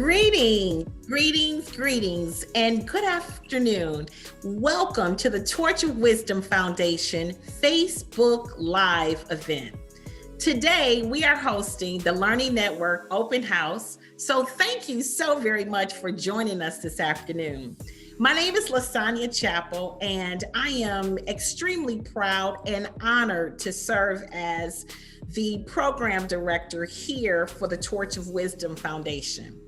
Greetings, and good afternoon. Welcome to the Torch of Wisdom Foundation Facebook Live event. Today, we are hosting the Learning Network Open House. So thank you so very much for joining us this afternoon. My name is Lasagna Chappell, and I am extremely proud and honored to serve as the program director here for the Torch of Wisdom Foundation.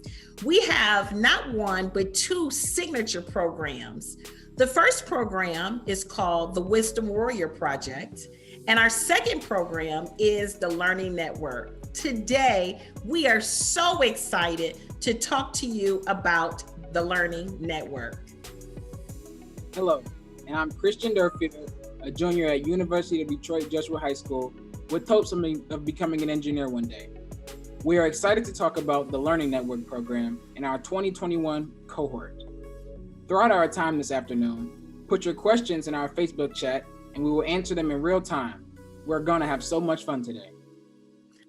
We have not one, but two signature programs. The first program is called the Wisdom Warrior Project, and our second program is the Learning Network. Today, we are so excited to talk to you about the Learning Network. Hello, and I'm Christian Durfield, a junior at University of Detroit Jesuit High School with hopes of becoming an engineer one day. We are excited to talk about the Learning Network program in our 2021 cohort. Throughout our time this afternoon, put your questions in our Facebook chat and we will answer them in real time. We're going to have so much fun today.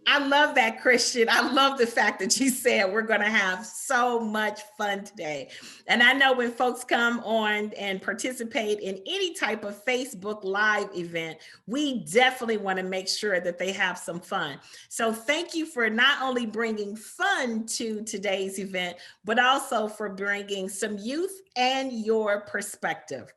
I love that, Christian. I love the fact that you said we're going to have so much fun today. And I know when folks come on and participate in any type of Facebook Live event, we definitely want to make sure that they have some fun. So thank you for not only bringing fun to today's event, but also for bringing some youth and your perspective.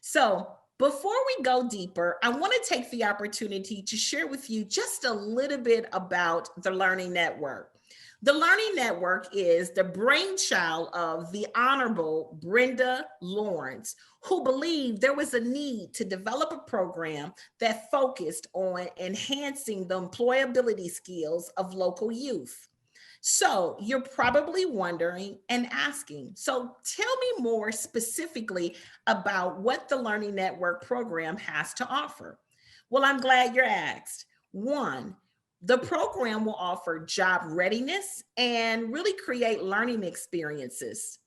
So before we go deeper, I want to take the opportunity to share with you just a little bit about the Learning Network. The Learning Network is the brainchild of the Honorable Brenda Lawrence, who believed there was a need to develop a program that focused on enhancing the employability skills of local youth. So you're probably wondering and asking, so tell me more specifically about what the Learning Network program has to offer. Well, I'm glad you're asked. One, the program will offer job readiness and really create learning experiences.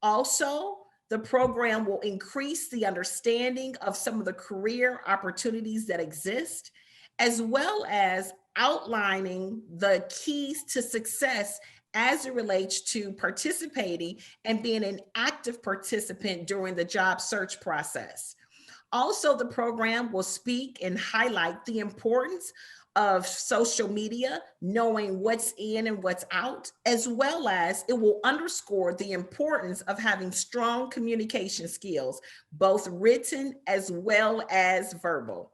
Also, the program will increase the understanding of some of the career opportunities that exist, as well as outlining the keys to success as it relates to participating and being an active participant during the job search process. Also, the program will speak and highlight the importance of social media, knowing what's in and what's out, as well as it will underscore the importance of having strong communication skills, both written as well as verbal.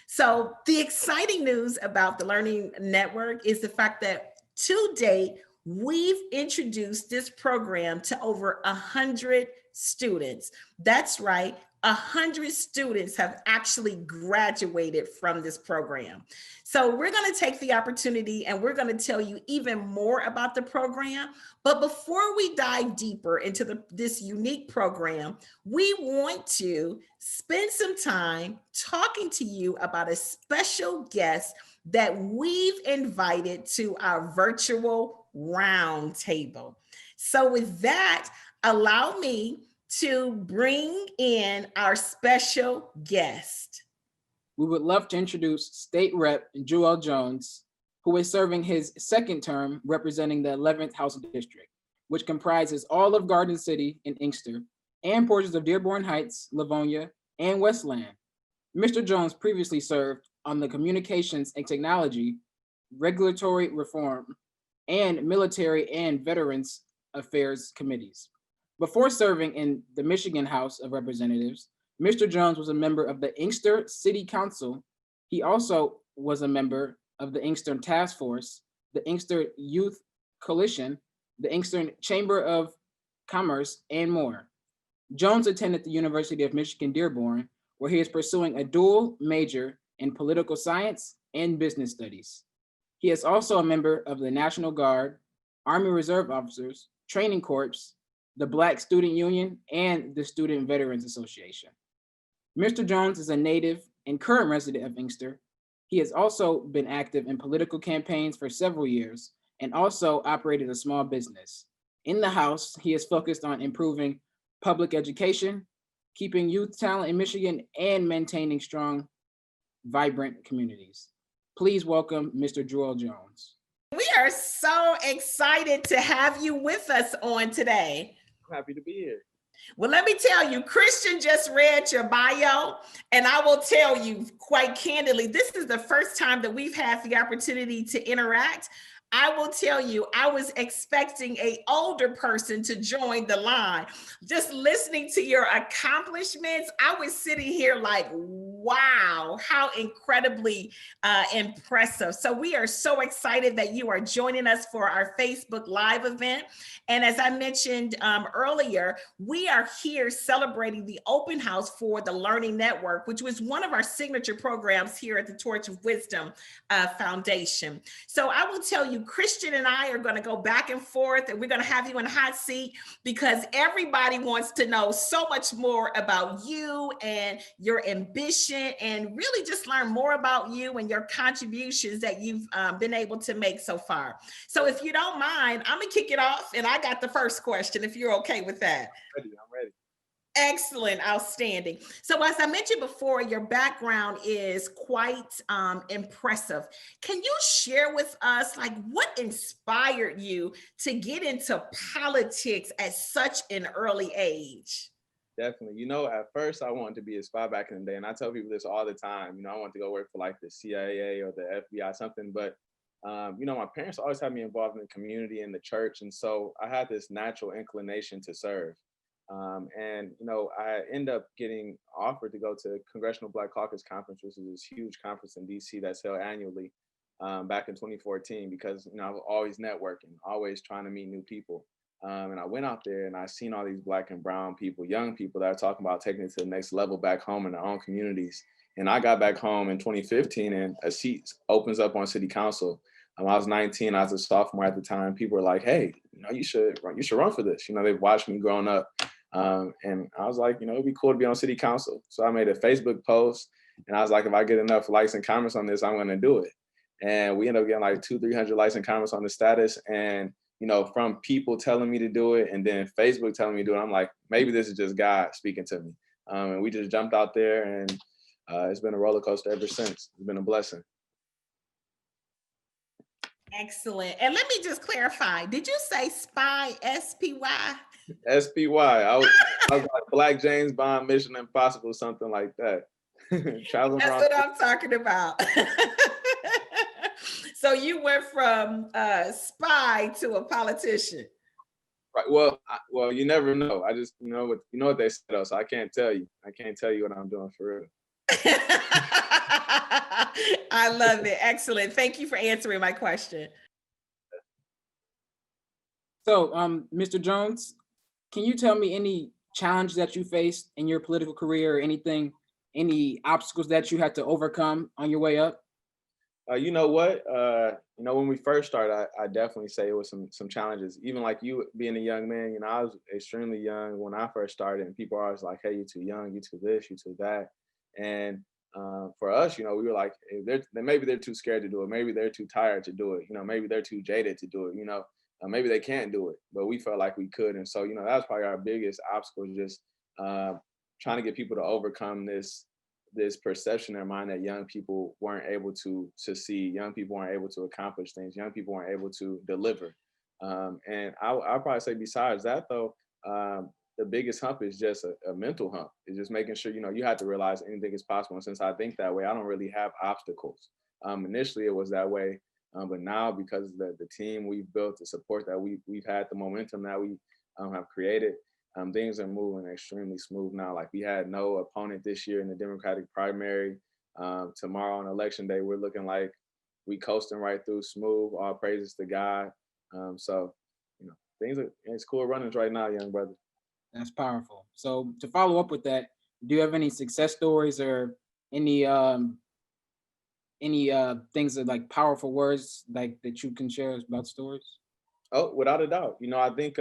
So the exciting news about the Learning Network is the fact that to date, we've introduced this program to over 100 students. That's right, 100 students have actually graduated from this program. So we're going to take the opportunity and we're going to tell you even more about the program. But before we dive deeper into this unique program, we want to spend some time talking to you about a special guest that we've invited to our virtual roundtable. So with that, allow me to bring in our special guest. We would love to introduce State Rep Jewell Jones, who is serving his second term representing the 11th House District, which comprises all of Garden City and Inkster, and portions of Dearborn Heights, Livonia, and Westland. Mr. Jones previously served on the Communications and Technology, Regulatory Reform, and Military and Veterans Affairs Committees. Before serving in the Michigan House of Representatives, Mr. Jones was a member of the Inkster City Council. He also was a member of the Inkster Task Force, the Inkster Youth Coalition, the Inkster Chamber of Commerce, and more. Jones attended the University of Michigan Dearborn, where he is pursuing a dual major in political science and business studies. He is also a member of the National Guard, Army Reserve Officers, Training Corps, the Black Student Union, and the Student Veterans Association. Mr. Jones is a native and current resident of Inkster. He has also been active in political campaigns for several years and also operated a small business. In the House, he is focused on improving public education, keeping youth talent in Michigan, and maintaining strong, vibrant communities. Please welcome Mr. Jewell Jones. We are so excited to have you with us on today. I'm happy to be here. Well, let me tell you, Christian just read your bio, and I will tell you quite candidly, this is the first time that we've had the opportunity to interact. I will tell you, I was expecting an older person to join the line. Just listening to your accomplishments, I was sitting here like, wow, how incredibly impressive. So we are so excited that you are joining us for our Facebook Live event. And as I mentioned earlier, we are here celebrating the open house for the Learning Network, which was one of our signature programs here at the Torch of Wisdom Foundation. So I will tell you, Christian and I are going to go back and forth, and we're going to have you in a hot seat because everybody wants to know so much more about you and your ambition, and really just learn more about you and your contributions that you've been able to make so far. So if you don't mind, I'm going to kick it off, and I got the first question, if you're okay with that. I'm ready. Excellent, outstanding. So as I mentioned before, your background is quite impressive. Can you share with us, like, what inspired you to get into politics at such an early age? Definitely. You know, at first I wanted to be a spy back in the day, and I tell people this all the time. You know, I wanted to go work for like the CIA or the FBI, something. But you know, my parents always had me involved in the community and the church, and so I had this natural inclination to serve. And you know, I end up getting offered to go to Congressional Black Caucus Conference, which is this huge conference in DC that's held annually back in 2014, because you know I was always networking, always trying to meet new people. And I went out there and I seen all these Black and brown people, young people that are talking about taking it to the next level back home in their own communities. And I got back home in 2015 and a seat opens up on city council. I was 19, I was a sophomore at the time. People were like, hey, you know, you should run for this. You know, they've watched me growing up. And I was like, you know, it'd be cool to be on city council. So I made a Facebook post and I was like, if I get enough likes and comments on this, I'm going to do it. And we ended up getting like 200-300 likes and comments on the status. And, you know, from people telling me to do it and then Facebook telling me to do it, I'm like, maybe this is just God speaking to me. And we just jumped out there, and it's been a roller coaster ever since. It's been a blessing. Excellent. And let me just clarify, did you say spy, SPY? SPY. I was like Black James Bond, Mission Impossible, something like that. That's what I'm talking about. So you went from spy to a politician. Right. Well, you never know. I just you know what they said though, so I can't tell you. I can't tell you what I'm doing for real. I love it. Excellent. Thank you for answering my question. So, Mr. Jones, can you tell me any challenge that you faced in your political career, or any obstacles that you had to overcome on your way up? You know what? You know, when we first started, I definitely say it was some challenges. Even like you being a young man, you know, I was extremely young when I first started, and people are always like, "Hey, you're too young, you too this, you too that." And for us, you know, we were like, maybe they're too scared to do it, maybe they're too tired to do it, you know, maybe they're too jaded to do it, you know, maybe they can't do it, but we felt like we could, and so you know, that was probably our biggest obstacle, just trying to get people to overcome this perception in their mind that young people weren't able to succeed, young people weren't able to accomplish things, young people weren't able to deliver. And I'll probably say besides that though, the biggest hump is just a mental hump. It's just making sure, you know, you have to realize anything is possible. And since I think that way, I don't really have obstacles. Initially it was that way, but now because of the team we've built, the support that we've had, the momentum that we have created, things are moving extremely smooth now. Like we had no opponent this year in the Democratic primary. Tomorrow on election day, we're looking like we coasting right through smooth. All praises to God. So, you know, it's cool runnings right now, young brother. That's powerful. So to follow up with that, do you have any success stories or any things that like powerful words like that you can share about stories? Oh, without a doubt. You know, I think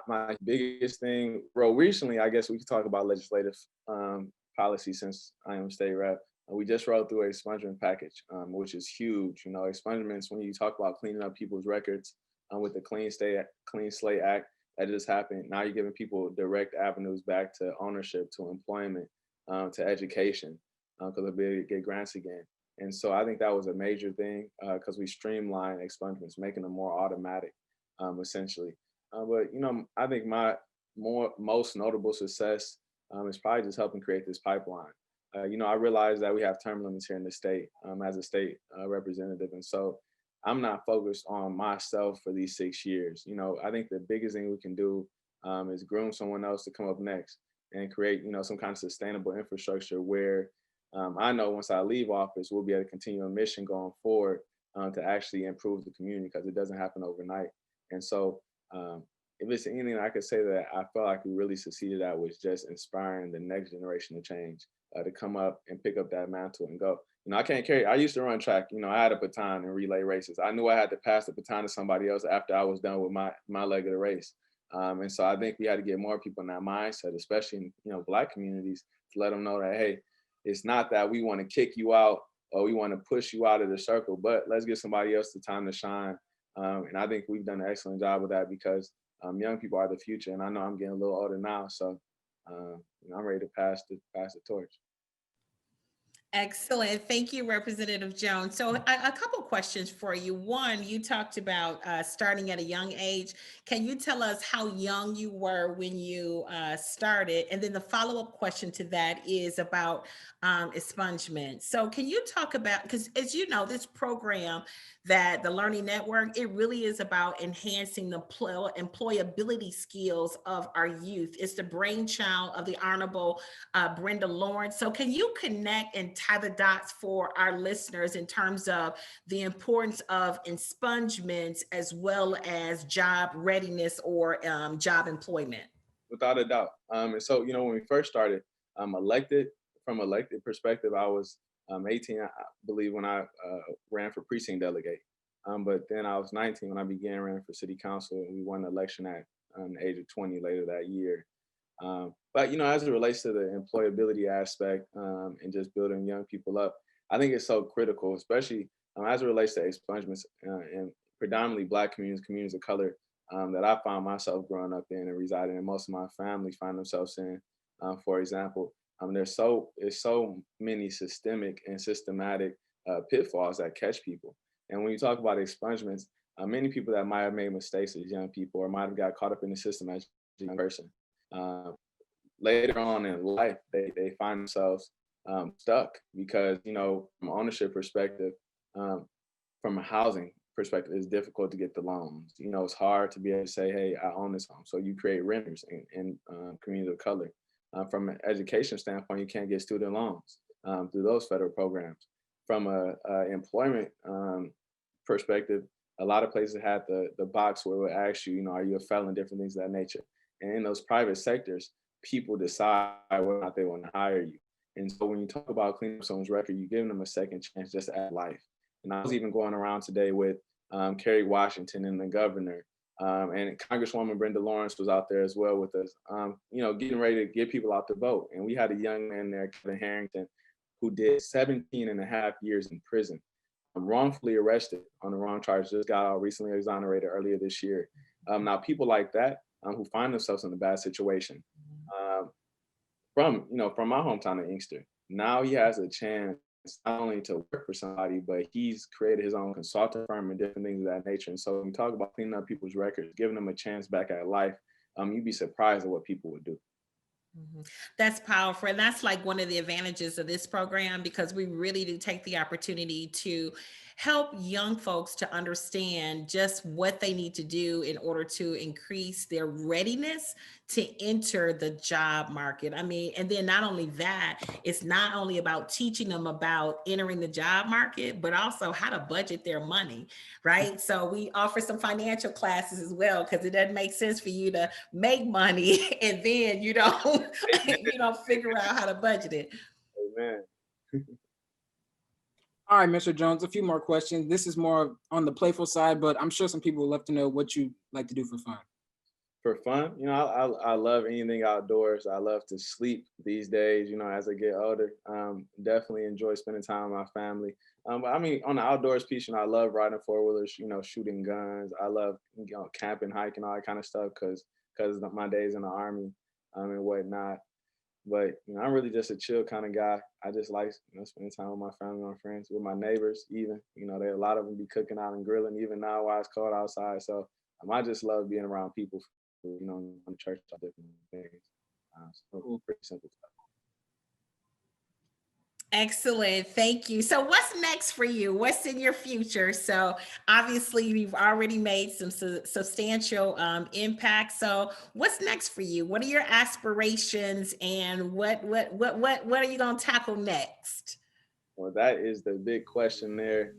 my biggest thing, bro, recently, I guess we could talk about legislative policy since I am state rep. We just rolled through a expungement package, which is huge. You know, expungements, when you talk about cleaning up people's records with the Clean Slate Act that just happened, now you're giving people direct avenues back to ownership, to employment, to education, because they'll be able to get grants again. And so I think that was a major thing because we streamlined expungements, making them more automatic, essentially. But I think my most notable success is probably just helping create this pipeline. I realize that we have term limits here in the state as a state representative, and so I'm not focused on myself for these 6 years. I think the biggest thing we can do is groom someone else to come up next and create, some kind of sustainable infrastructure where I know once I leave office, we'll be able to continue a mission going forward to actually improve the community because it doesn't happen overnight. And so, if it's anything I could say that I felt like we really succeeded at was just inspiring the next generation to change, to come up and pick up that mantle and go. I can't carry. I used to run track. I had a baton in relay races. I knew I had to pass the baton to somebody else after I was done with my leg of the race. And so I think we had to get more people in that mindset, especially in Black communities, to let them know that, hey, it's not that we want to kick you out or we want to push you out of the circle, but let's give somebody else the time to shine. And I think we've done an excellent job with that because young people are the future, and I know I'm getting a little older now, so I'm ready to pass the torch. Excellent. Thank you, Representative Jones. So a couple questions for you. One, you talked about starting at a young age. Can you tell us how young you were when you started? And then the follow-up question to that is about expungement. So can you talk about, because as you know, this program that the Learning Network, it really is about enhancing the employability skills of our youth. It's the brainchild of the Honorable Brenda Lawrence. So can you connect and tie the dots for our listeners in terms of the importance of expungements as well as job readiness or job employment? Without a doubt. And so, when we first started, from elected perspective, I was 18, I believe, when I ran for precinct delegate. But then I was 19 when I began running for city council, and we won the election at the age of 20 later that year. But as it relates to the employability aspect and just building young people up, I think it's so critical, especially as it relates to expungements and predominantly Black communities of color that I found myself growing up in and residing in. Most of my family find themselves in. For example, there's so many systemic and systematic pitfalls that catch people. And when you talk about expungements, many people that might have made mistakes as young people or might have got caught up in the system as a young person, later on in life, they find themselves stuck because, from ownership perspective, from a housing perspective, it's difficult to get the loans. It's hard to be able to say, hey, I own this home. So you create renters in communities of color. From an education standpoint, you can't get student loans through those federal programs. From a employment perspective, a lot of places had the box where it would ask you, are you a felon, different things of that nature. And in those private sectors, people decide whether or not they want to hire you. And so when you talk about cleaning up someone's record, you're giving them a second chance just to add life. And I was even going around today with Kerry Washington and the governor, and Congresswoman Brenda Lawrence was out there as well with us, getting ready to get people out to vote. And we had a young man there, Kevin Harrington, who did 17 and a half years in prison, wrongfully arrested on the wrong charge, just got out recently exonerated earlier this year. Now, people like that who find themselves in a bad situation from my hometown of Inkster, now he has a chance not only to work for somebody, but he's created his own consulting firm and different things of that nature. And so when you talk about cleaning up people's records, giving them a chance back at life, you'd be surprised at what people would do. Mm-hmm. That's powerful. And that's like one of the advantages of this program, because we really do take the opportunity to help young folks to understand just what they need to do in order to increase their readiness to enter the job market. I mean, and then not only that, it's not only about teaching them about entering the job market, but also how to budget their money, right? So we offer some financial classes as well, because it doesn't make sense for you to make money and then you don't figure out how to budget it. Amen. All right, Mr. Jones, a few more questions. This is more on the playful side, but I'm sure some people would love to know what you like to do for fun. For fun, I love anything outdoors. I love to sleep these days, as I get older. Definitely enjoy spending time with my family. But I mean, on the outdoors piece, I love riding four-wheelers, shooting guns. I love, camping, hiking, all that kind of stuff because of my days in the Army and whatnot. But I'm really just a chill kind of guy. I just like spending time with my family, my friends, with my neighbors. Even they a lot of them be cooking out and grilling even now while it's cold outside. So I just love being around people. In church, all different things. So pretty simple stuff. Excellent. Thank you. So what's next for you? What's in your future? So obviously you've already made some substantial impact. So what's next for you? What are your aspirations and what are you going to tackle next? Well, that is the big question there.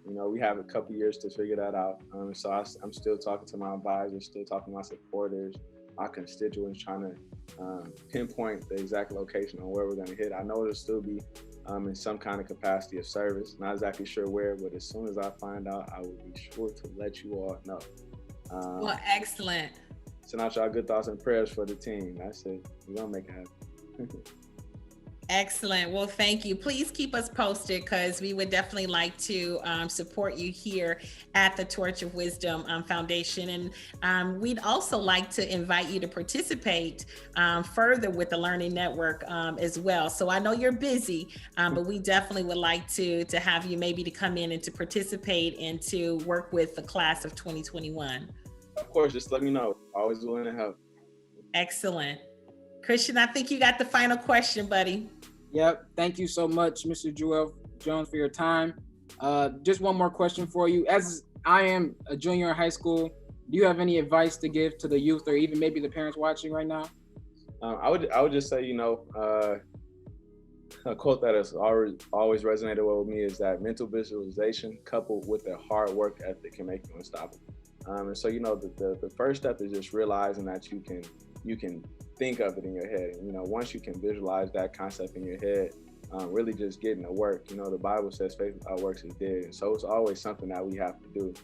We have a couple years to figure that out. So I'm still talking to my advisors, still talking to my supporters, my constituents, trying to pinpoint the exact location on where we're going to hit. I know it'll still be in some kind of capacity of service. Not exactly sure where, but as soon as I find out, I will be sure to let you all know. Well, excellent. Send out y'all good thoughts and prayers for the team. That's it. We're going to make it happen. Excellent. Well, thank you. Please keep us posted because we would definitely like to support you here at the Torch of Wisdom Foundation. And we'd also like to invite you to participate further with the Learning Network as well. So I know you're busy, but we definitely would like to have you maybe to come in and to participate and to work with the class of 2021. Of course, just let me know. Always willing to help. Excellent. Christian, I think you got the final question, buddy. Yep. Thank you so much, Mr. Jewell Jones, for your time. Just one more question for you. As I am a junior in high school, do you have any advice to give to the youth or even maybe the parents watching right now? I would just say, a quote that has always resonated well with me is that mental visualization coupled with a hard work ethic can make you unstoppable. And so, the first step is just realizing that you can think of it in your head. And, once you can visualize that concept in your head, really just getting to work. The Bible says faith without works is dead. And so it's always something that we have to do.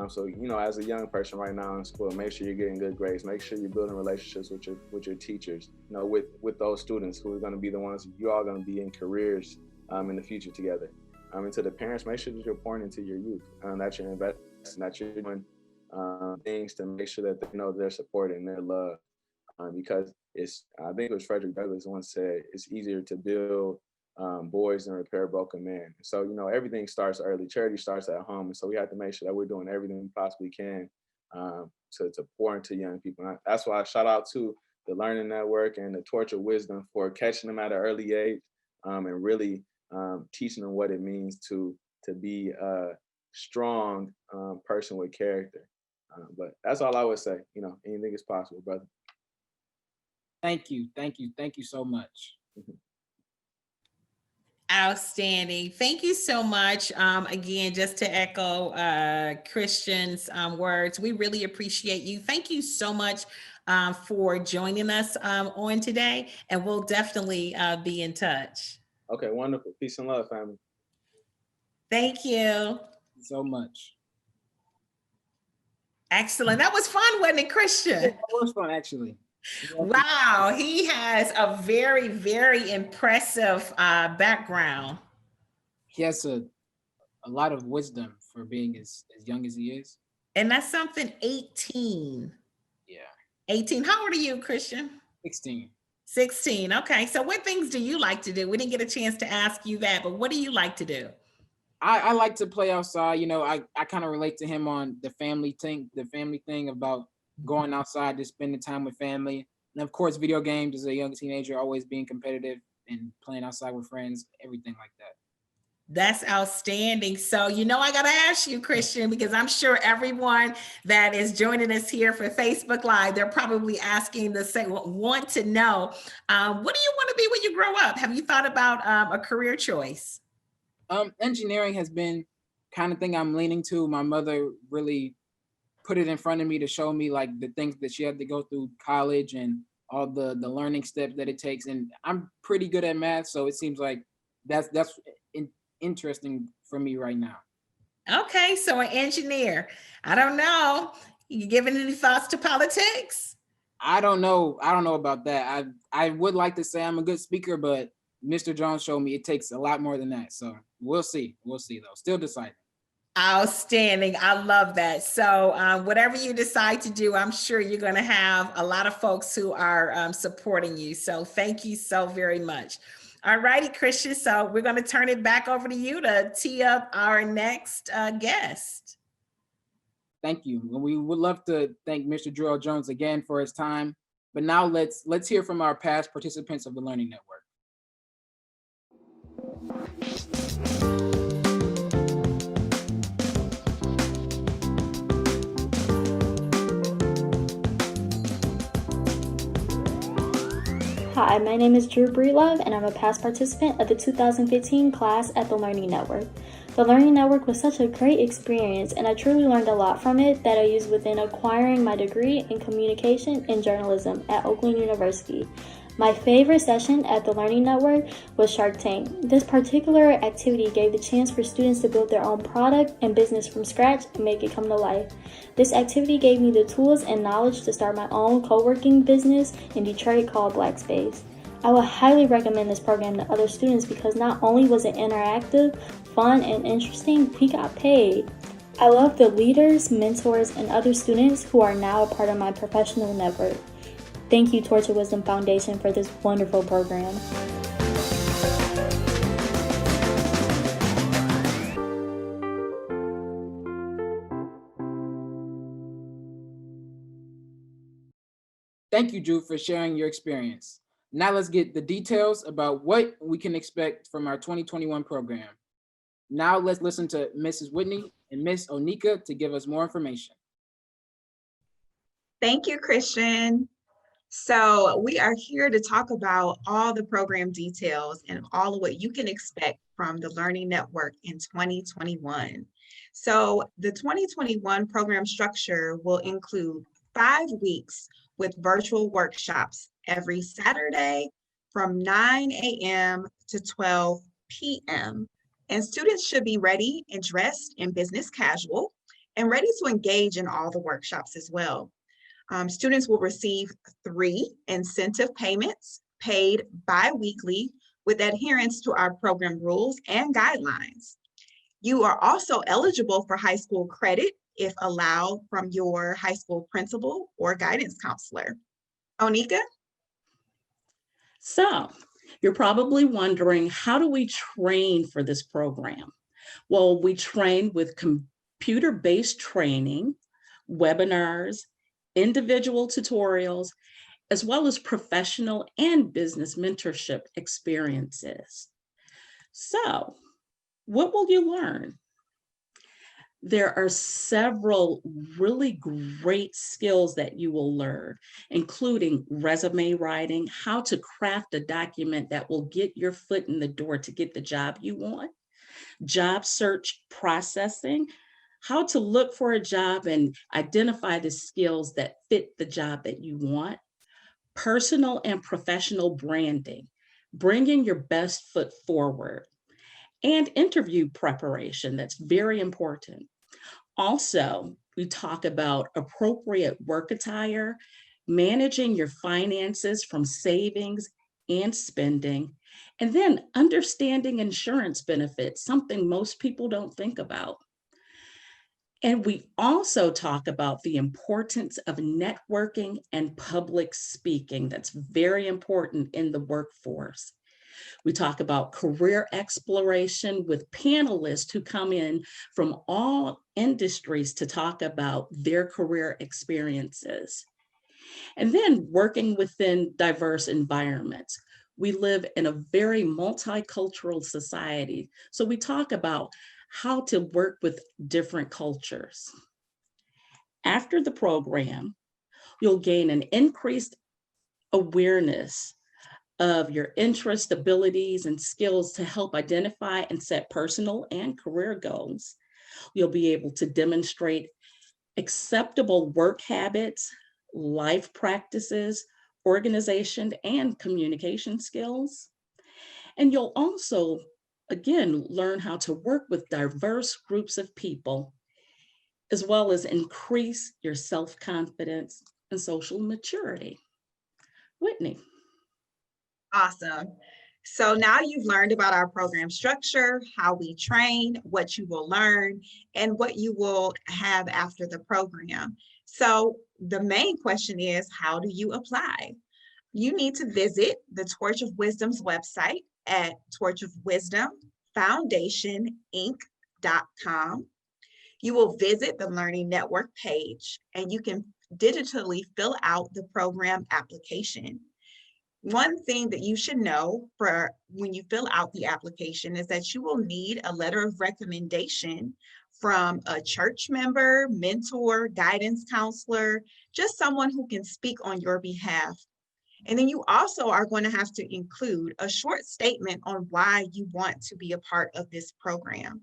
So, as a young person right now in school, make sure you're getting good grades. Make sure you're building relationships with your teachers, with those students who are going to be the ones you all going to be in careers in the future together. And to the parents, make sure that you're pouring into your youth, that you're investing, that you're doing things to make sure that they know they're supported and they're loved. Because I think it was Frederick Douglass once said, it's easier to build boys than repair broken men. So, everything starts early. Charity starts at home. And so we have to make sure that we're doing everything we possibly can to pour into young people. And that's why I shout out to the Learning Network and the Torch of Wisdom for catching them at an early age and really teaching them what it means to be a strong person with character. But that's all I would say. Anything is possible, brother. Thank you so much. Outstanding. Thank you so much. Again, just to echo Christian's words, we really appreciate you. Thank you so much for joining us on today, and we'll definitely be in touch. Okay, wonderful. Peace and love, family. Thank you so much. Excellent. That was fun, wasn't it, Christian? That was fun, actually. Wow, he has a very, very impressive background. He has a lot of wisdom for being as young as he is. And that's something 18. Yeah. 18. How old are you, Christian? 16. 16. Okay. So what things do you like to do? We didn't get a chance to ask you that, but what do you like to do? I like to play outside. I kind of relate to him on the family thing about going outside to spending time with family. And of course, video games as a young teenager, always being competitive and playing outside with friends, everything like that. That's outstanding. So, I got to ask you, Christian, because I'm sure everyone that is joining us here for Facebook Live, they're probably asking the same, want to know, what do you want to be when you grow up? Have you thought about a career choice? Engineering has been kind of thing I'm leaning to. My mother really put it in front of me to show me like the things that she had to go through college and all the learning steps that it takes. And I'm pretty good at math. So it seems like that's interesting for me right now. Okay. So an engineer, I don't know. You giving any thoughts to politics? I don't know about that. I would like to say I'm a good speaker, but Mr. Jones showed me it takes a lot more than that. So we'll see though. Still deciding. Outstanding. I love that. So, whatever you decide to do, I'm sure you're going to have a lot of folks who are supporting you. So, thank you so very much. All righty, Christian. So, we're going to turn it back over to you to tee up our next guest. Thank you. And we would love to thank Mr. Jewell Jones again for his time. But now let's hear from our past participants of the Learning Network. Hi, my name is Drew Breedlove, and I'm a past participant of the 2015 class at the Learning Network. The Learning Network was such a great experience, and I truly learned a lot from it that I used within acquiring my degree in communication and journalism at Oakland University. My favorite session at the Learning Network was Shark Tank. This particular activity gave the chance for students to build their own product and business from scratch and make it come to life. This activity gave me the tools and knowledge to start my own co-working business in Detroit called Black Space. I would highly recommend this program to other students because not only was it interactive, fun, and interesting, we got paid. I love the leaders, mentors, and other students who are now a part of my professional network. Thank you, Torch of Wisdom Foundation, for this wonderful program. Thank you, Drew, for sharing your experience. Now let's get the details about what we can expect from our 2021 program. Now let's listen to Mrs. Whitney and Miss Onika to give us more information. Thank you, Christian. So we are here to talk about all the program details and all of what you can expect from the Learning Network in 2021. So the 2021 program structure will include 5 weeks with virtual workshops every Saturday from 9 a.m. to 12 p.m. And students should be ready and dressed in business casual and ready to engage in all the workshops as well. Students will receive 3 incentive payments paid bi-weekly with adherence to our program rules and guidelines. You are also eligible for high school credit if allowed from your high school principal or guidance counselor. Onika? So you're probably wondering, how do we train for this program? Well, we train with computer-based training, webinars, individual tutorials, as well as professional and business mentorship experiences. So, what will you learn? There are several really great skills that you will learn, including resume writing, how to craft a document that will get your foot in the door to get the job you want, job search processing, how to look for a job and identify the skills that fit the job that you want, personal and professional branding, bringing your best foot forward, and interview preparation. That's very important. Also, we talk about appropriate work attire, managing your finances from savings and spending, and then understanding insurance benefits, something most people don't think about. And we also talk about the importance of networking and public speaking. That's very important in the workforce. We talk about career exploration with panelists who come in from all industries to talk about their career experiences. And then working within diverse environments. We live in a very multicultural society. So we talk about how to work with different cultures. After the program, you'll gain an increased awareness of your interests, abilities, and skills to help identify and set personal and career goals. You'll be able to demonstrate acceptable work habits, life practices, organization, and communication skills. And you'll also, again, learn how to work with diverse groups of people, as well as increase your self-confidence and social maturity. Whitney. Awesome. So now you've learned about our program structure, how we train, what you will learn, and what you will have after the program. So the main question is, how do you apply? You need to visit the Torch of Wisdom's website at torchofwisdomfoundationinc.com. You will visit the Learning Network page and you can digitally fill out the program application. One thing that you should know for when you fill out the application is that you will need a letter of recommendation from a church member, mentor, guidance counselor, just someone who can speak on your behalf. And then you also are going to have to include a short statement on why you want to be a part of this program.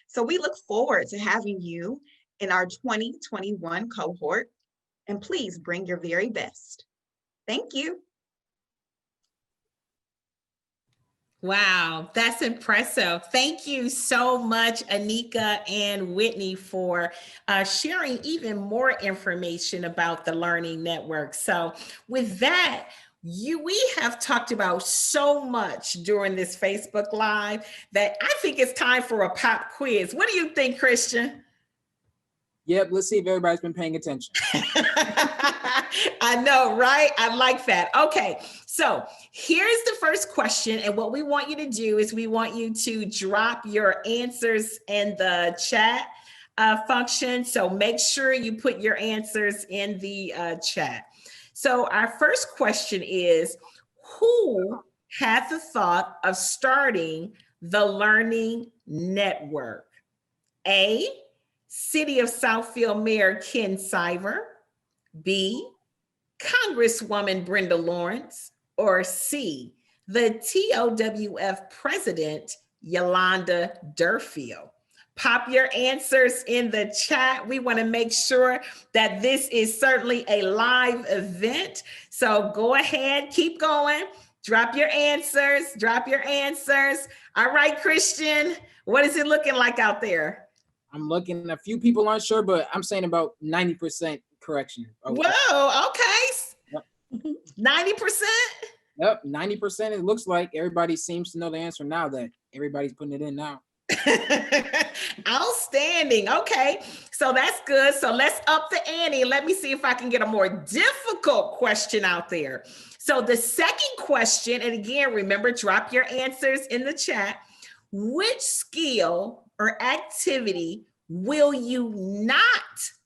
So we look forward to having you in our 2021 cohort, and please bring your very best. Thank you. Wow, that's impressive. Thank you so much, Anika and Whitney, for sharing even more information about the Learning Network. So with that, we have talked about so much during this Facebook Live that I think it's time for a pop quiz. What do you think, Christian? Yep, let's see if everybody's been paying attention. I know, right? I like that. Okay, so here's the first question. And what we want you to do is we want you to drop your answers in the chat function. So make sure you put your answers in the chat. So our first question is, who had the thought of starting the Learning Network? A, City of Southfield Mayor Ken Siver, B, Congresswoman Brenda Lawrence, or C, the TOWF President Yolanda Durfield? Pop your answers in the chat. We want to make sure that this is certainly a live event. So go ahead, keep going. Drop your answers, drop your answers. All right, Christian, what is it looking like out there? I'm looking, a few people aren't sure, but I'm saying about 90% correction. Whoa, okay. Yep. 90%? Yep, 90%. It looks like everybody seems to know the answer now that everybody's putting it in now. Outstanding. Okay, so that's good. So let's up the ante. Let me see if I can get a more difficult question out there. So the second question, and again, remember, drop your answers in the chat. Which skill or activity will you not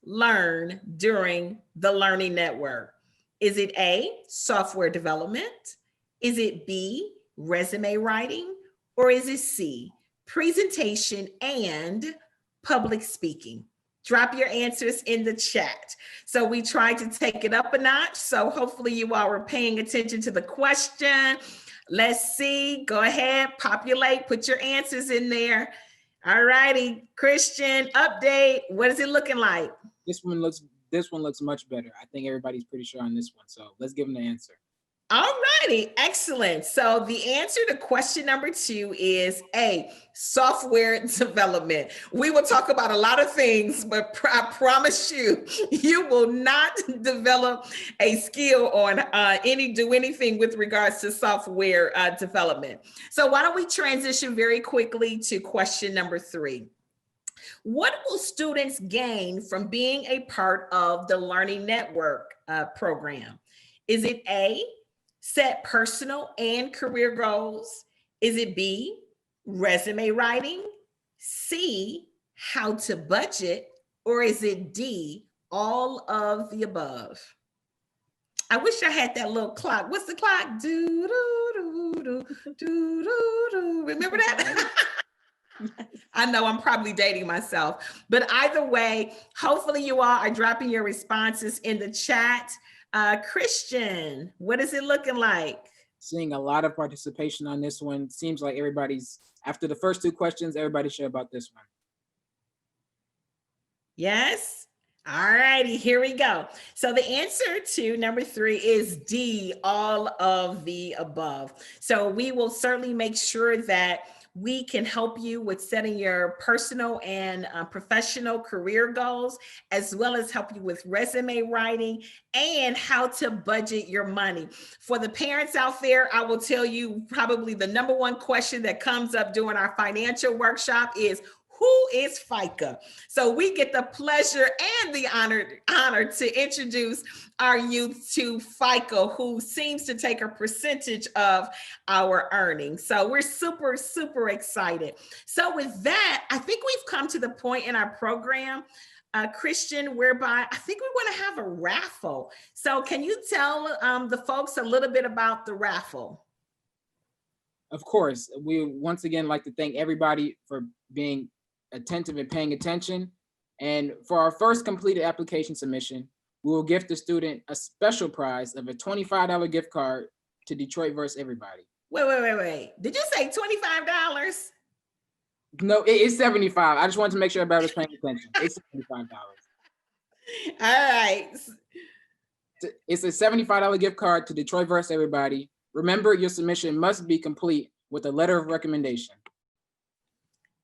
learn during the Learning Network? Is it A, software development? Is it B, resume writing? Or is it C, presentation and public speaking? Drop your answers in the chat. So we tried to take it up a notch. So hopefully you all were paying attention to the question. Let's see, go ahead, populate, put your answers in there. All righty, Christian, update. What is it looking like? This one looks much better. I think everybody's pretty sure on this one. So let's give them the answer. All righty, excellent. So the answer to question number 2 is A, software development. We will talk about a lot of things, but I promise you, you will not develop a skill on do anything with regards to software development. So why don't we transition very quickly to question number 3. What will students gain from being a part of the Learning Network program? Is it A, set personal and career goals? Is it B, resume writing? C, how to budget? Or is it D, all of the above? I wish I had that little clock. What's the clock? Do, do, do, do, do, do, do. Remember that? I know I'm probably dating myself, but either way, hopefully you all are dropping your responses in the chat. Christian, what is it looking like? Seeing a lot of participation on this one. Seems like everybody's, after the first 2 questions, everybody's sure about this one. Yes? All righty, here we go. So the answer to number 3 is D, all of the above. So we will certainly make sure that we can help you with setting your personal and professional career goals, as well as help you with resume writing and how to budget your money. For the parents out there, I will tell you probably the number one question that comes up during our financial workshop is, who is FICA? So we get the pleasure and the honor to introduce our youth to FICA, who seems to take a percentage of our earnings. So we're super, super excited. So with that, I think we've come to the point in our program, Christian, whereby I think we want to have a raffle. So can you tell the folks a little bit about the raffle? Of course, we once again like to thank everybody for being attentive and paying attention. And for our first completed application submission, we will gift the student a special prize of a $25 gift card to Detroit vs. Everybody. Wait. Did you say $25? No, it's $75. I just wanted to make sure everybody was paying attention. It's $75. All right. It's a $75 gift card to Detroit vs. Everybody. Remember, your submission must be complete with a letter of recommendation.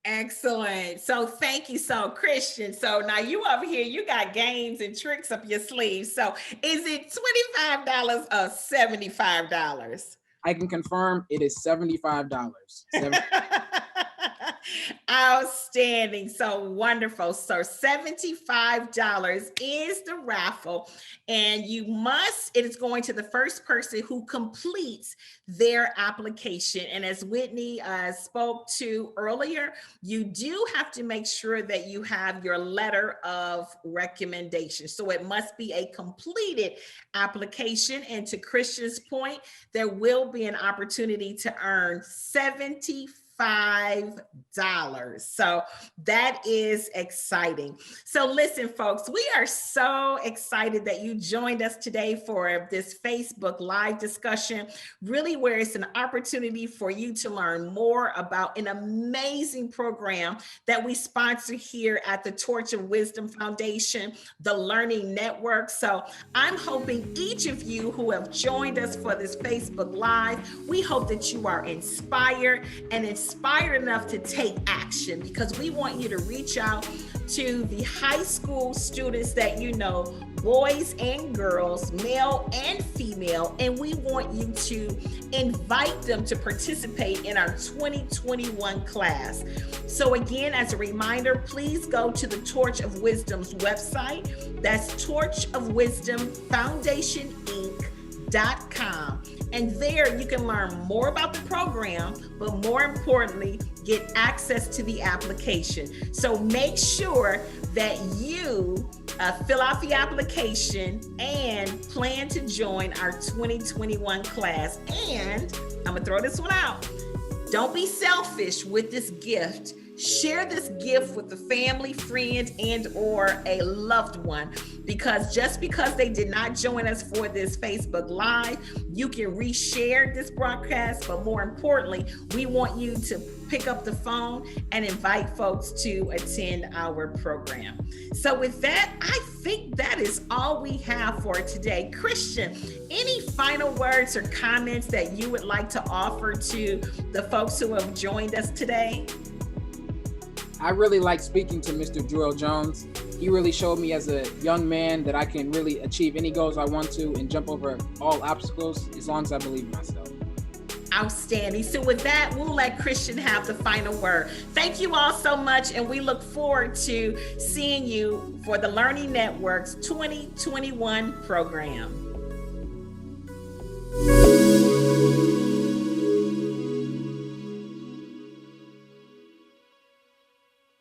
Excellent. So thank you. So Christian, so now you over here, you got games and tricks up your sleeve. So is it $25 or $75? I can confirm it is $75. Outstanding. So wonderful. So $75 is the raffle, and it is going to the first person who completes their application. And as Whitney spoke to earlier, you do have to make sure that you have your letter of recommendation. So it must be a completed application. And to Christian's point, there will be an opportunity to earn $75. So that is exciting. So listen, folks, we are so excited that you joined us today for this Facebook Live discussion, really where it's an opportunity for you to learn more about an amazing program that we sponsor here at the Torch of Wisdom Foundation, the Learning Network. So I'm hoping each of you who have joined us for this Facebook Live, we hope that you are inspired enough to take action, because we want you to reach out to the high school students that you know, boys and girls, male and female, and we want you to invite them to participate in our 2021 class. So again, as a reminder, please go to the Torch of Wisdom's website. That's torchofwisdomfoundationinc.com. And there you can learn more about the program, but more importantly, get access to the application. So make sure that you fill out the application and plan to join our 2021 class. And I'm gonna throw this one out. Don't be selfish with this gift. Share this gift with a family, friend, and or a loved one, because just because they did not join us for this Facebook Live, you can reshare this broadcast. But more importantly, we want you to pick up the phone and invite folks to attend our program. So with that, I think that is all we have for today. Christian, any final words or comments that you would like to offer to the folks who have joined us today? I really like speaking to Mr. Jewell Jones. He really showed me as a young man that I can really achieve any goals I want to and jump over all obstacles as long as I believe in myself. Outstanding. So with that, we'll let Christian have the final word. Thank you all so much, and we look forward to seeing you for the Learning Network's 2021 program.